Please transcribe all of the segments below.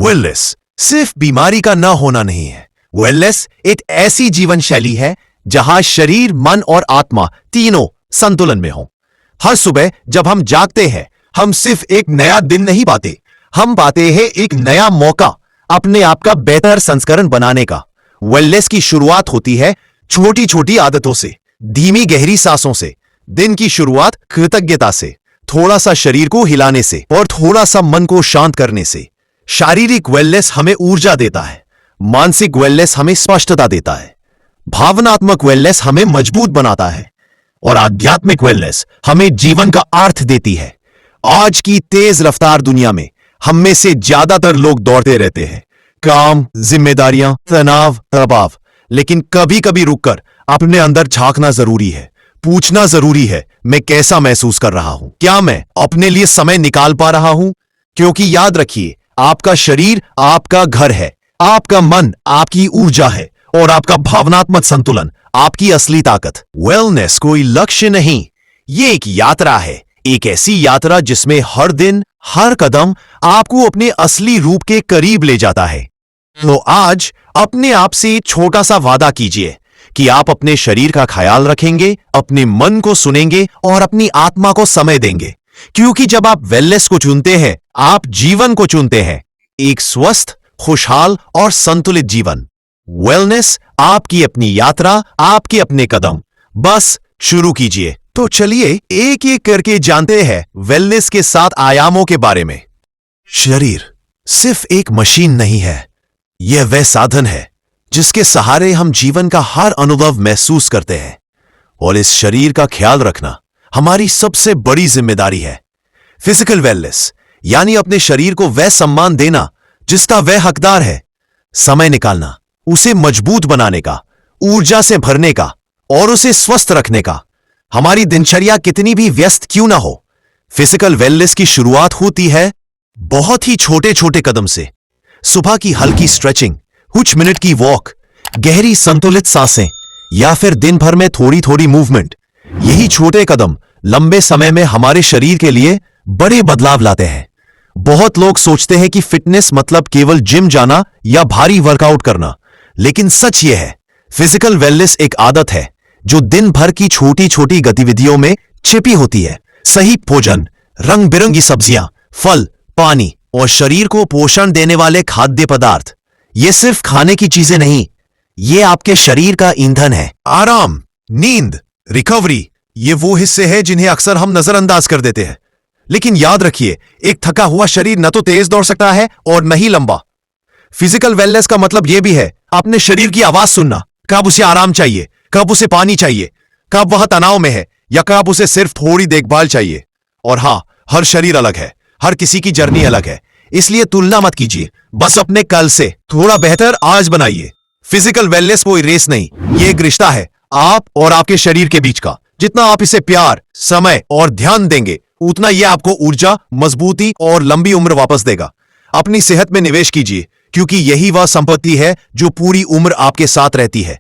Wellness सिर्फ बीमारी का ना होना नहीं है। वेलनेस एक ऐसी जीवन शैली है जहां शरीर, मन और आत्मा तीनों संतुलन में हो। हर सुबह जब हम जागते हैं, हम सिर्फ एक नया दिन नहीं पाते, हम पाते हैं एक नया मौका अपने आप का बेहतर संस्करण बनाने का। वेलनेस की शुरुआत होती है छोटी छोटी आदतों से, धीमी गहरी सांसों से। दिन की शुरुआत कृतज्ञता से, थोड़ा सा शरीर को हिलाने से और थोड़ा सा मन को शांत करने से। शारीरिक वेलनेस हमें ऊर्जा देता है, मानसिक वेलनेस हमें स्पष्टता देता है, भावनात्मक वेलनेस हमें मजबूत बनाता है और आध्यात्मिक वेलनेस हमें जीवन का अर्थ देती है। आज की तेज रफ्तार दुनिया में हम में से ज्यादातर लोग दौड़ते रहते हैं, काम, जिम्मेदारियां, तनाव, दबाव। लेकिन कभी कभी रुककर अपने अंदर झांकना जरूरी है, पूछना जरूरी है, मैं कैसा महसूस कर रहा हूं? क्या मैं अपने लिए समय निकाल पा रहा हूं? क्योंकि याद रखिए, आपका शरीर आपका घर है, आपका मन आपकी ऊर्जा है और आपका भावनात्मक संतुलन आपकी असली ताकत। वेलनेस कोई लक्ष्य नहीं, ये एक यात्रा है, एक ऐसी यात्रा जिसमें हर दिन, हर कदम आपको अपने असली रूप के करीब ले जाता है। तो आज अपने आप से छोटा सा वादा कीजिए कि आप अपने शरीर का ख्याल रखेंगे, अपने मन को सुनेंगे और अपनी आत्मा को समय देंगे। क्योंकि जब आप वेलनेस को चुनते हैं, आप जीवन को चुनते हैं, एक स्वस्थ, खुशहाल और संतुलित जीवन। वेलनेस आपकी अपनी यात्रा, आपके अपने कदम, बस शुरू कीजिए। तो चलिए एक एक करके जानते हैं वेलनेस के 7 आयामों के बारे में। शरीर सिर्फ एक मशीन नहीं है, यह वह साधन है जिसके सहारे हम जीवन का हर अनुभव महसूस करते हैं। और इस शरीर का ख्याल रखना हमारी सबसे बड़ी जिम्मेदारी है। फिजिकल वेलनेस यानी अपने शरीर को वह सम्मान देना जिसका वह हकदार है। समय निकालना उसे मजबूत बनाने का, ऊर्जा से भरने का और उसे स्वस्थ रखने का। हमारी दिनचर्या कितनी भी व्यस्त क्यों ना हो, फिजिकल वेलनेस की शुरुआत होती है बहुत ही छोटे छोटे कदम से। सुबह की हल्की स्ट्रेचिंग, कुछ मिनट की वॉक, गहरी संतुलित सांसें या फिर दिन भर में थोड़ी थोड़ी मूवमेंट। यही छोटे कदम लंबे समय में हमारे शरीर के लिए बड़े बदलाव लाते हैं। बहुत लोग सोचते हैं कि फिटनेस मतलब केवल जिम जाना या भारी वर्कआउट करना, लेकिन सच यह है, फिजिकल वेलनेस एक आदत है जो दिन भर की छोटी छोटी गतिविधियों में छिपी होती है। सही भोजन, रंग बिरंगी सब्जियां, फल, पानी और शरीर को पोषण देने वाले खाद्य पदार्थ, ये सिर्फ खाने की चीजें नहीं, ये आपके शरीर का ईंधन है। आराम, नींद, रिकवरी, ये वो हिस्से हैं जिन्हें अक्सर हम नजरअंदाज कर देते हैं। लेकिन याद रखिए, एक थका हुआ शरीर न तो तेज दौड़ सकता है और न ही लंबा। फिजिकल वेलनेस का मतलब यह भी है अपने शरीर की आवाज सुनना, कब उसे आराम चाहिए, कब उसे पानी चाहिए, कब वह तनाव में है या कब उसे सिर्फ थोड़ी देखभाल चाहिए। और हां, हर शरीर अलग है, हर किसी की जर्नी अलग है, इसलिए तुलना मत कीजिए, बस अपने कल से थोड़ा बेहतर आज बनाइए। फिजिकल वेलनेस कोई रेस नहीं, ये एक रिश्ता है आप और आपके शरीर के बीच का। जितना आप इसे प्यार, समय और ध्यान देंगे, उतना यह आपको ऊर्जा, मजबूती और लंबी उम्र वापस देगा। अपनी सेहत में निवेश कीजिए, क्योंकि यही वह संपत्ति है जो पूरी उम्र आपके साथ रहती है।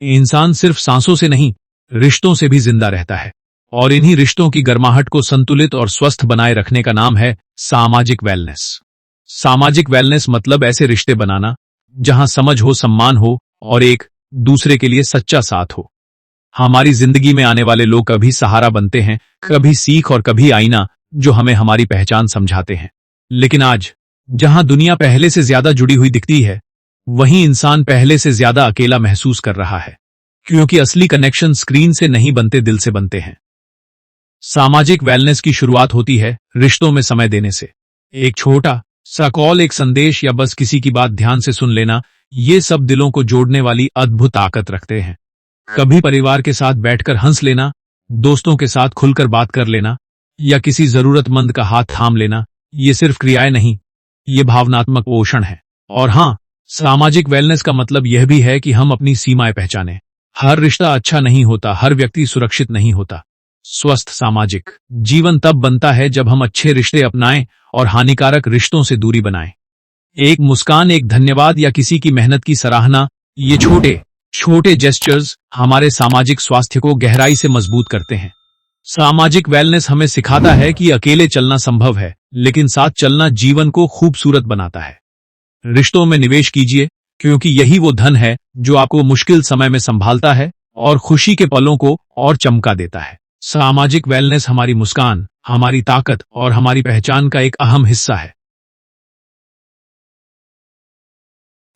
इंसान सिर्फ सांसों से नहीं, रिश्तों से भी जिंदा रहता है, और इन्हीं रिश्तों की गर्माहट को संतुलित और स्वस्थ बनाए रखने का नाम है सामाजिक वेलनेस। सामाजिक वेलनेस मतलब ऐसे रिश्ते बनाना जहां समझ हो, सम्मान हो और एक दूसरे के लिए सच्चा साथ हो। हमारी जिंदगी में आने वाले लोग कभी सहारा बनते हैं, कभी सीख और कभी आईना जो हमें हमारी पहचान समझाते हैं। लेकिन आज जहां दुनिया पहले से ज्यादा जुड़ी हुई दिखती है, वहीं इंसान पहले से ज्यादा अकेला महसूस कर रहा है, क्योंकि असली कनेक्शन स्क्रीन से नहीं बनते, दिल से बनते हैं। सामाजिक वेलनेस की शुरुआत होती है रिश्तों में समय देने से। एक छोटा सा कॉल, एक संदेश या बस किसी की बात ध्यान से सुन लेना, ये सब दिलों को जोड़ने वाली अद्भुत ताकत रखते हैं। कभी परिवार के साथ बैठकर हंस लेना, दोस्तों के साथ खुलकर बात कर लेना या किसी जरूरतमंद का हाथ थाम लेना, ये सिर्फ क्रियाएं नहीं, ये भावनात्मक पोषण है। और हां, सामाजिक वेलनेस का मतलब यह भी है कि हम अपनी सीमाएं पहचानें। हर रिश्ता अच्छा नहीं होता, हर व्यक्ति सुरक्षित नहीं होता। स्वस्थ सामाजिक जीवन तब बनता है जब हम अच्छे रिश्ते अपनाएं और हानिकारक रिश्तों से दूरी बनाएं। एक मुस्कान, एक धन्यवाद या किसी की मेहनत की सराहना, ये छोटे छोटे जेस्चर्स हमारे सामाजिक स्वास्थ्य को गहराई से मजबूत करते हैं। सामाजिक वेलनेस हमें सिखाता है कि अकेले चलना संभव है, लेकिन साथ चलना जीवन को खूबसूरत बनाता है। रिश्तों में निवेश कीजिए, क्योंकि यही वो धन है जो आपको मुश्किल समय में संभालता है और खुशी के पलों को और चमका देता है। सामाजिक वेलनेस हमारी मुस्कान, हमारी ताकत और हमारी पहचान का एक अहम हिस्सा है।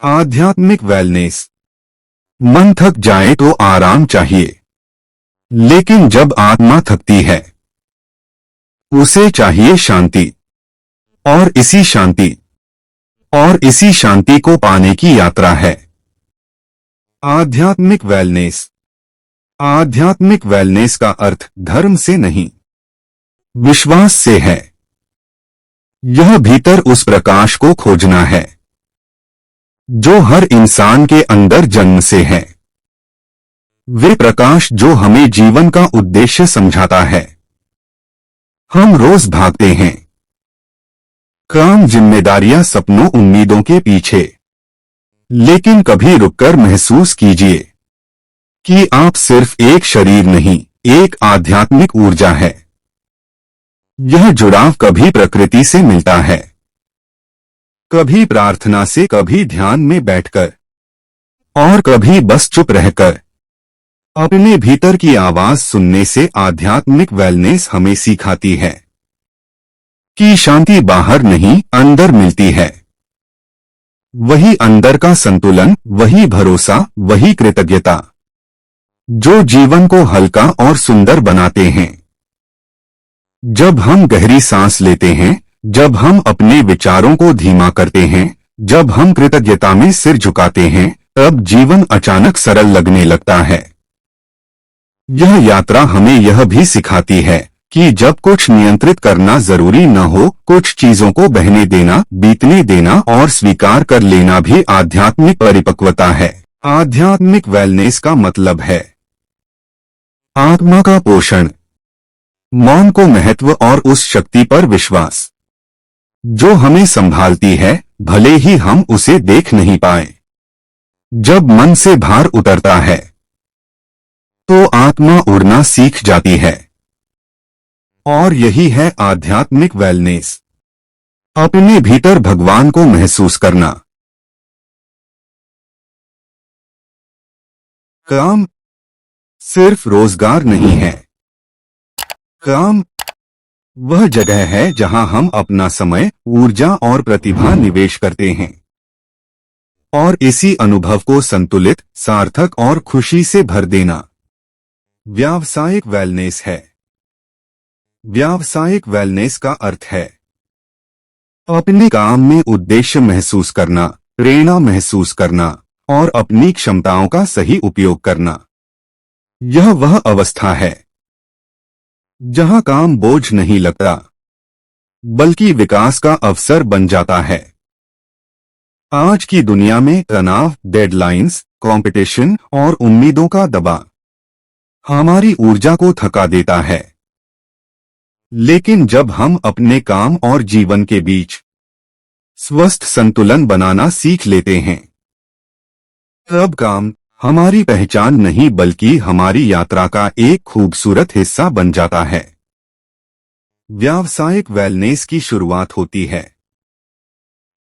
आध्यात्मिक वेलनेस। मन थक जाए तो आराम चाहिए, लेकिन जब आत्मा थकती है उसे चाहिए शांति, और इसी शांति को पाने की यात्रा है आध्यात्मिक वेलनेस। आध्यात्मिक वेलनेस का अर्थ धर्म से नहीं, विश्वास से है। यह भीतर उस प्रकाश को खोजना है जो हर इंसान के अंदर जन्म से है। वे प्रकाश जो हमें जीवन का उद्देश्य समझाता है। हम रोज भागते हैं, काम, जिम्मेदारियां, सपनों, उम्मीदों के पीछे, लेकिन कभी रुककर महसूस कीजिए कि आप सिर्फ एक शरीर नहीं, एक आध्यात्मिक ऊर्जा है। यह जुड़ाव कभी प्रकृति से मिलता है, कभी प्रार्थना से, कभी ध्यान में बैठकर, और कभी बस चुप रहकर अपने भीतर की आवाज सुनने से। आध्यात्मिक वेलनेस हमें सिखाती है कि शांति बाहर नहीं, अंदर मिलती है। वही अंदर का संतुलन, वही भरोसा, वही कृतज्ञता जो जीवन को हल्का और सुंदर बनाते हैं। जब हम गहरी सांस लेते हैं, जब हम अपने विचारों को धीमा करते हैं, जब हम कृतज्ञता में सिर झुकाते हैं, तब जीवन अचानक सरल लगने लगता है। यह यात्रा हमें यह भी सिखाती है कि जब कुछ नियंत्रित करना जरूरी न हो, कुछ चीजों को बहने देना, बीतने देना और स्वीकार कर लेना भी आध्यात्मिक परिपक्वता है। आध्यात्मिक वेलनेस का मतलब है आत्मा का पोषण, मौन को महत्व और उस शक्ति पर विश्वास जो हमें संभालती है, भले ही हम उसे देख नहीं पाए। जब मन से भार उतरता है तो आत्मा उड़ना सीख जाती है, और यही है आध्यात्मिक वेलनेस। अपने भीतर भगवान को महसूस करना। काम सिर्फ रोजगार नहीं है। काम वह जगह है जहां हम अपना समय, ऊर्जा और प्रतिभा निवेश करते हैं, और इसी अनुभव को संतुलित, सार्थक और खुशी से भर देना व्यावसायिक वेलनेस है। व्यावसायिक वेलनेस का अर्थ है अपने काम में उद्देश्य महसूस करना, प्रेरणा महसूस करना और अपनी क्षमताओं का सही उपयोग करना। यह वह अवस्था है जहां काम बोझ नहीं लगता, बल्कि विकास का अवसर बन जाता है। आज की दुनिया में तनाव, डेडलाइंस, कंपटीशन और उम्मीदों का दबाव हमारी ऊर्जा को थका देता है। लेकिन जब हम अपने काम और जीवन के बीच स्वस्थ संतुलन बनाना सीख लेते हैं, तब काम हमारी पहचान नहीं बल्कि हमारी यात्रा का एक खूबसूरत हिस्सा बन जाता है। व्यावसायिक वेलनेस की शुरुआत होती है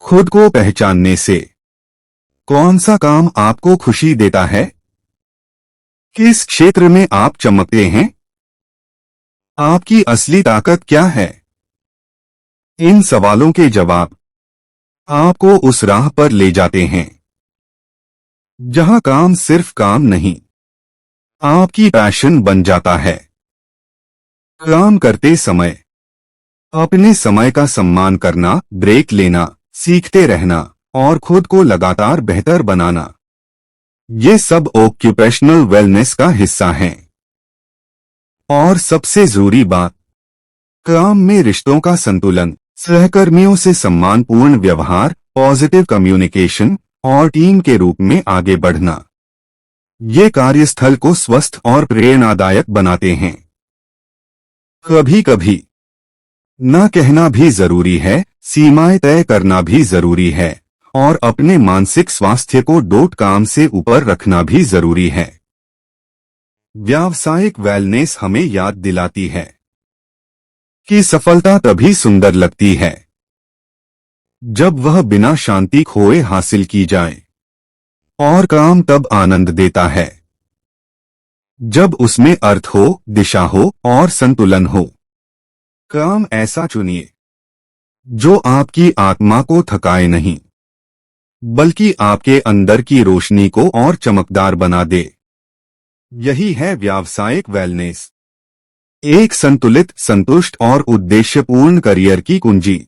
खुद को पहचानने से। कौन सा काम आपको खुशी देता है? किस क्षेत्र में आप चमकते हैं? आपकी असली ताकत क्या है? इन सवालों के जवाब आपको उस राह पर ले जाते हैं जहां काम सिर्फ काम नहीं, आपकी पैशन बन जाता है। काम करते समय अपने समय का सम्मान करना, ब्रेक लेना, सीखते रहना और खुद को लगातार बेहतर बनाना, ये सब ऑक्यूपेशनल वेलनेस का हिस्सा हैं। और सबसे जरूरी बात, काम में रिश्तों का संतुलन, सहकर्मियों से सम्मानपूर्ण व्यवहार, पॉजिटिव कम्युनिकेशन और टीम के रूप में आगे बढ़ना, ये कार्यस्थल को स्वस्थ और प्रेरणादायक बनाते हैं। कभी कभी न कहना भी जरूरी है, सीमाएं तय करना भी जरूरी है, और अपने मानसिक स्वास्थ्य को काम से ऊपर रखना भी जरूरी है। व्यावसायिक वेलनेस हमें याद दिलाती है कि सफलता तभी सुंदर लगती है जब वह बिना शांति खोए हासिल की जाए, और काम तब आनंद देता है जब उसमें अर्थ हो, दिशा हो और संतुलन हो। काम ऐसा चुनिए जो आपकी आत्मा को थकाए नहीं, बल्कि आपके अंदर की रोशनी को और चमकदार बना दे। यही है व्यावसायिक वेलनेस, एक संतुलित, संतुष्ट और उद्देश्यपूर्ण करियर की कुंजी।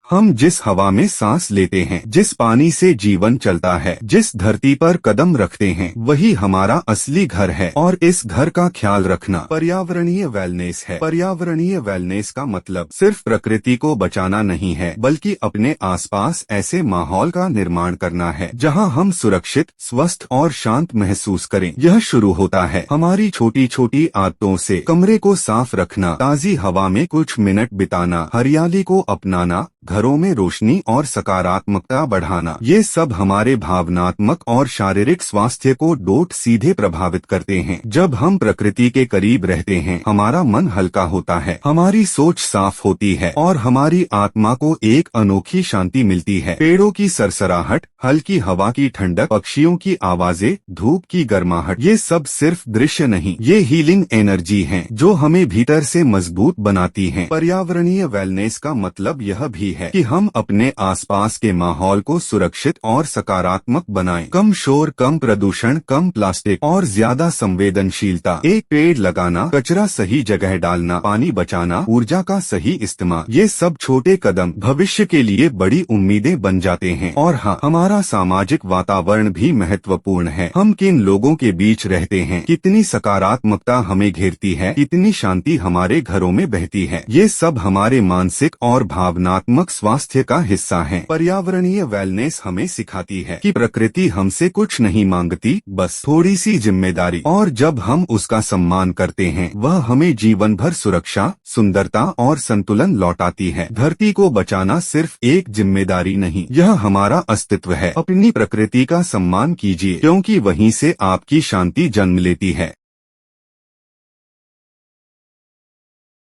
हम जिस हवा में सांस लेते हैं, जिस पानी से जीवन चलता है, जिस धरती पर कदम रखते हैं, वही हमारा असली घर है और इस घर का ख्याल रखना पर्यावरणीय वेलनेस है। पर्यावरणीय वेलनेस का मतलब सिर्फ प्रकृति को बचाना नहीं है, बल्कि अपने आसपास ऐसे माहौल का निर्माण करना है जहां हम सुरक्षित, स्वस्थ और शांत महसूस करें। यह शुरू होता है हमारी छोटी छोटी आदतों से। कमरे को साफ रखना, ताजी हवा में कुछ मिनट बिताना, हरियाली को अपनाना, घरों में रोशनी और सकारात्मकता बढ़ाना, ये सब हमारे भावनात्मक और शारीरिक स्वास्थ्य को सीधे प्रभावित करते हैं। जब हम प्रकृति के करीब रहते हैं, हमारा मन हल्का होता है, हमारी सोच साफ होती है और हमारी आत्मा को एक अनोखी शांति मिलती है। पेड़ों की सरसराहट, हल्की हवा की ठंडक, पक्षियों की आवाजें, धूप की गर्माहट, ये सब सिर्फ दृश्य नहीं, ये हीलिंग एनर्जी हैं जो हमें भीतर से मजबूत बनाती हैं। पर्यावरणीय वेलनेस का मतलब यह भी है कि हम अपने आसपास के माहौल को सुरक्षित और सकारात्मक बनाएं। कम शोर, कम प्रदूषण, कम प्लास्टिक और ज्यादा संवेदनशीलता। एक पेड़ लगाना, कचरा सही जगह डालना, पानी बचाना, ऊर्जा का सही इस्तेमाल, ये सब छोटे कदम भविष्य के लिए बड़ी उम्मीदें बन जाते हैं। और हाँ, हमारा सामाजिक वातावरण भी महत्वपूर्ण है। हम किन लोगों के बीच रहते हैं, कितनी सकारात्मकता हमें घेरती है, कितनी शांति हमारे घरों में बहती है, ये सब हमारे मानसिक और भावनात्मक स्वास्थ्य का हिस्सा है। पर्यावरणीय वेलनेस हमें सिखाती है कि प्रकृति हमसे कुछ नहीं मांगती, बस थोड़ी सी जिम्मेदारी, और जब हम उसका सम्मान करते हैं, वह हमें जीवन भर सुरक्षा, सुंदरता और संतुलन लौटाती है। धरती को बचाना सिर्फ एक जिम्मेदारी नहीं, यह हमारा अस्तित्व है। अपनी प्रकृति का सम्मान कीजिए, क्योंकि वहीं से आपकी शांति जन्म लेती है।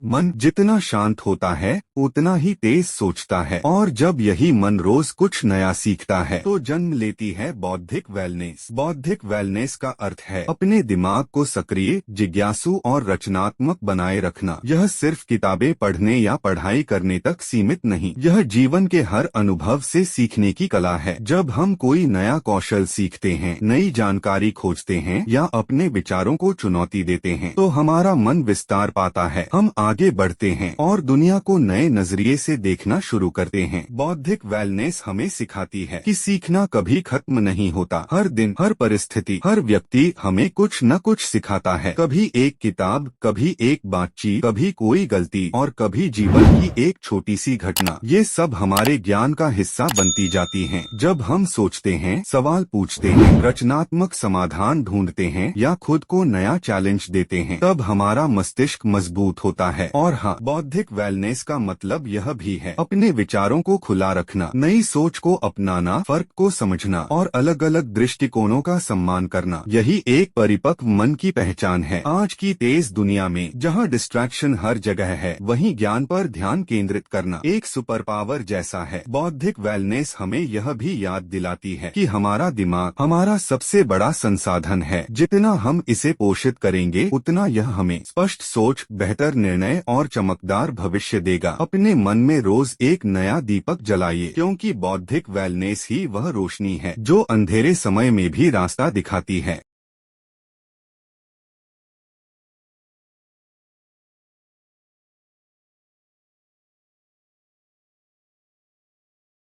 मन जितना शांत होता है, उतना ही तेज सोचता है, और जब यही मन रोज कुछ नया सीखता है, तो जन्म लेती है बौद्धिक वेलनेस। बौद्धिक वेलनेस का अर्थ है अपने दिमाग को सक्रिय, जिज्ञासु और रचनात्मक बनाए रखना। यह सिर्फ किताबें पढ़ने या पढ़ाई करने तक सीमित नहीं, यह जीवन के हर अनुभव से सीखने की कला है। जब हम कोई नया कौशल सीखते हैं, नई जानकारी खोजते हैं या अपने विचारों को चुनौती देते हैं, तो हमारा मन विस्तार पाता है, हम आगे बढ़ते हैं और दुनिया को नए नजरिए से देखना शुरू करते हैं। बौद्धिक वेलनेस हमें सिखाती है कि सीखना कभी खत्म नहीं होता। हर दिन, हर परिस्थिति, हर व्यक्ति हमें कुछ न कुछ सिखाता है। कभी एक किताब, कभी एक बातचीत, कभी कोई गलती, और कभी जीवन की एक छोटी सी घटना। ये सब हमारे ज्ञान का हिस्सा बनती जाती हैं। जब हम सोचते हैं, सवाल पूछते हैं, रचनात्मक समाधान ढूंढते हैं या खुद को नया चैलेंज देते हैं, तब हमारा मस्तिष्क मजबूत होता है। और हाँ, बौद्धिक वेलनेस का मतलब यह भी है अपने विचारों को खुला रखना, नई सोच को अपनाना, फर्क को समझना और अलग अलग दृष्टिकोणों का सम्मान करना। यही एक परिपक्व मन की पहचान है। आज की तेज दुनिया में, जहाँ डिस्ट्रैक्शन हर जगह है, वहीं ज्ञान पर ध्यान केंद्रित करना एक सुपर पावर जैसा है। बौद्धिक वेलनेस हमें यह भी याद दिलाती है कि हमारा दिमाग हमारा सबसे बड़ा संसाधन है। जितना हम इसे पोषित करेंगे, उतना यह हमें स्पष्ट सोच, बेहतर निर्णय और चमकदार भविष्य देगा। अपने मन में रोज एक नया दीपक जलाइए, क्योंकि बौद्धिक वेलनेस ही वह रोशनी है जो अंधेरे समय में भी रास्ता दिखाती है।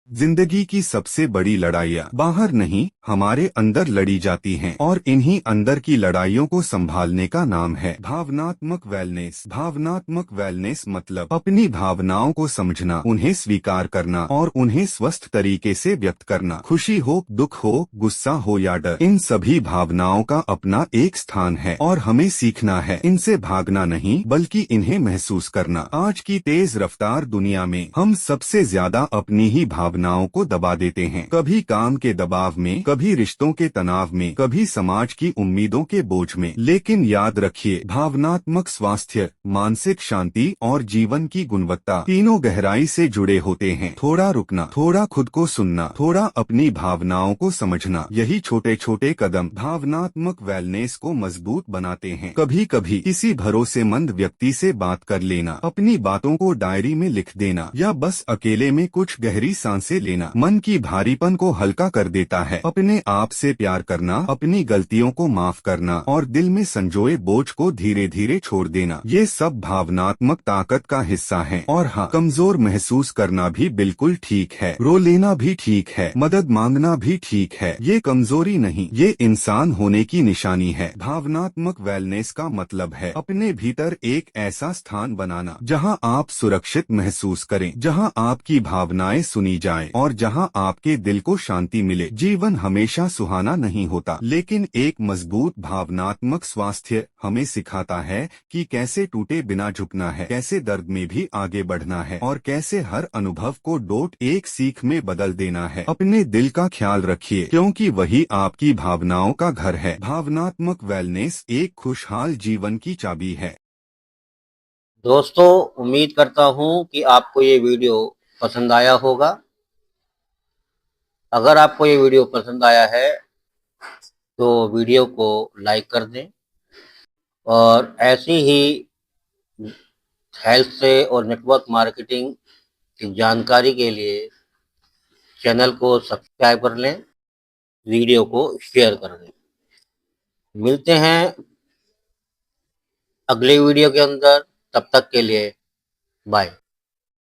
जिंदगी की सबसे बड़ी लड़ाइयाँ बाहर नहीं, हमारे अंदर लड़ी जाती हैं, और इन्हीं अंदर की लड़ाइयों को संभालने का नाम है भावनात्मक वेलनेस। भावनात्मक वेलनेस मतलब अपनी भावनाओं को समझना, उन्हें स्वीकार करना और उन्हें स्वस्थ तरीके से व्यक्त करना। खुशी हो, दुख हो, गुस्सा हो या डर, इन सभी भावनाओं का अपना एक स्थान है और हमें सीखना है इनसे भागना नहीं, बल्कि इन्हें महसूस करना। आज की तेज रफ्तार दुनिया में हम सबसे ज्यादा अपनी ही भावना भावनाओं को दबा देते हैं, कभी काम के दबाव में, कभी रिश्तों के तनाव में, कभी समाज की उम्मीदों के बोझ में। लेकिन याद रखिए, भावनात्मक स्वास्थ्य, मानसिक शांति और जीवन की गुणवत्ता तीनों गहराई से जुड़े होते हैं। थोड़ा रुकना, थोड़ा खुद को सुनना, थोड़ा अपनी भावनाओं को समझना, यही छोटे छोटे कदम भावनात्मक वेलनेस को मजबूत बनाते हैं। कभी कभी किसी भरोसेमंद व्यक्ति से बात कर लेना, अपनी बातों को डायरी में लिख देना या बस अकेले में कुछ गहरी सांसें लेना मन की भारीपन को हल्का कर देता है। अपने आप से प्यार करना, अपनी गलतियों को माफ करना और दिल में संजोए बोझ को धीरे धीरे छोड़ देना, ये सब भावनात्मक ताकत का हिस्सा है। और हाँ, कमजोर महसूस करना भी बिल्कुल ठीक है, रो लेना भी ठीक है, मदद मांगना भी ठीक है। ये कमजोरी नहीं, ये इंसान होने की निशानी है। भावनात्मक वेलनेस का मतलब है अपने भीतर एक ऐसा स्थान बनाना जहां आप सुरक्षित महसूस करें, जहां आपकी भावनाएं सुनी जाएं और जहां आपके दिल को शांति मिले। जीवन हमेशा सुहाना नहीं होता, लेकिन एक मजबूत भावनात्मक स्वास्थ्य हमें सिखाता है कि कैसे टूटे बिना झुकना है, कैसे दर्द में भी आगे बढ़ना है और कैसे हर अनुभव को डोट एक सीख में बदल देना है। अपने दिल का ख्याल रखिए, क्योंकि वही आपकी भावनाओं का घर है। भावनात्मक वेलनेस एक खुशहाल जीवन की चाबी है। दोस्तों, उम्मीद करता हूं कि आपको ये वीडियो पसंद आया होगा। अगर आपको ये वीडियो पसंद आया है तो वीडियो को लाइक कर दें और ऐसी ही हेल्थ से और नेटवर्क मार्केटिंग की जानकारी के लिए चैनल को सब्सक्राइब कर लें, वीडियो को शेयर कर दें। मिलते हैं अगले वीडियो के अंदर, तब तक के लिए बाय।